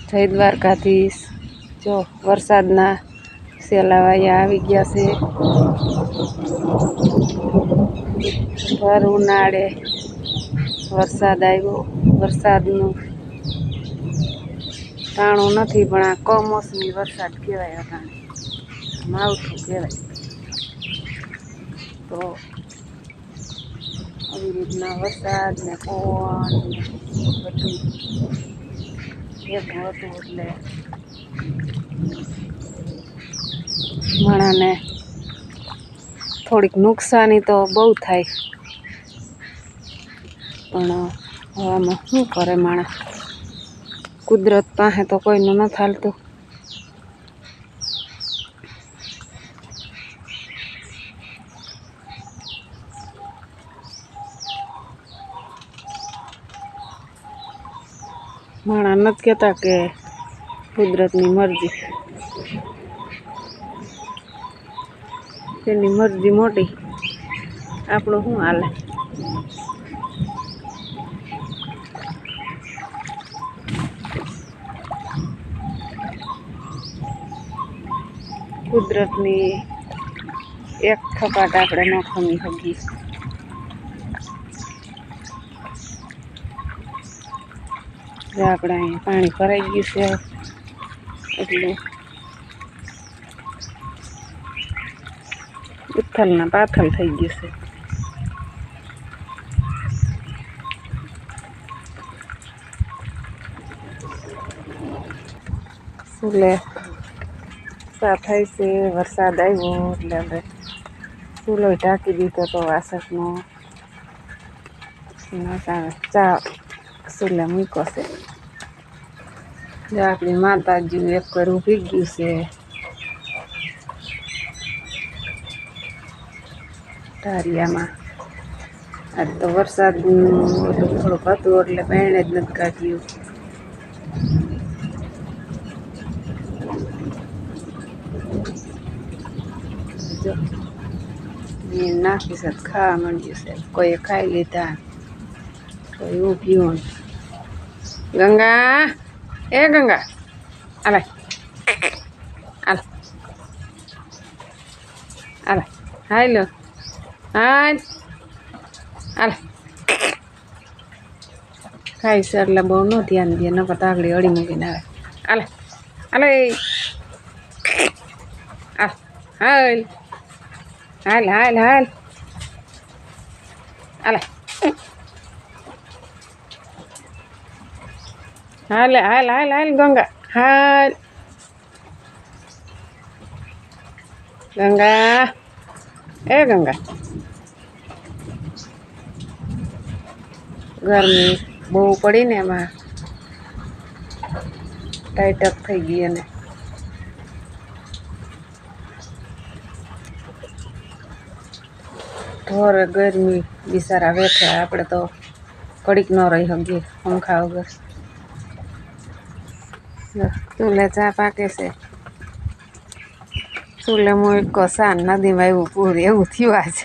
જય દ્વારકાધીશ। જો વરસાદના સેલાવાયા આવી ગયા છે। ભર ઉનાળે વરસાદ આવ્યો। વરસાદનું ટાણું નથી પણ આ કમોસમી વરસાદ કહેવાય। અટાણે માવઠું કહેવાય। તો આવી રીતના વરસાદ ને પવન બધું ભેગું હતું એટલે માણાને થોડીક નુકસાની તો બહુ થાય, પણ આમાં શું કરે માણસ? કુદરત પાસે તો કોઈનું નથી હાલતું। માણા નથી કહેતા કે કુદરતની મરજી, તેની મરજી મોટી, આપણું શું હાલે? કુદરતની એક થપાટ આપણે ન ખમી શકીએ। જે આપણે અહીંયા પાણી ભરાઈ ગયું છે એટલે ઉથલના પાથલ થઈ ગયું છે। સુલે સા થાય છે, વરસાદ આવ્યો એટલે આપણે ચૂલો ઢાંકી દીધો તો વાસકનો ચા સુલે મૂક્યો છે। જે આપણી માતાજી એક વાર ઊભી ગયું છે ધારિયામાં। આજ તો વરસાદનું થોડુંક હતું એટલે પહેણે જ નથી કાઢ્યું। જો નાખી છે ખાવા માંડ્યું છે, કોઈએ ખાઈ લીધા, કોઈ ઊભ્યું। ગંગા, એ ગંગા, આલે આલે આલે, હાલો હાલ આલે। ખાઈ છે એટલે બહુ ન ધ્યાન દે, નકર તાગડી અડી મૂકીને આવે। આલે આલે હાલ હાલ હાલ હાલ હાલ આલે હાલ હાલ હાલ હાલ ગંગા હાલ ગંગા, એ ગંગા। ગરમી બહુ પડી ને એમાં ટાઈટઅપ થઈ ગઈ અને ઢોર ગરમી બિચારા વેઠે, આપણે તો કડીક ન રહી શકીએ પંખા વગર। ચૂલે ચા પાકે છે, ચૂલે હું એક સાન નદીમાં એવું પૂરું એવું થયું આજ।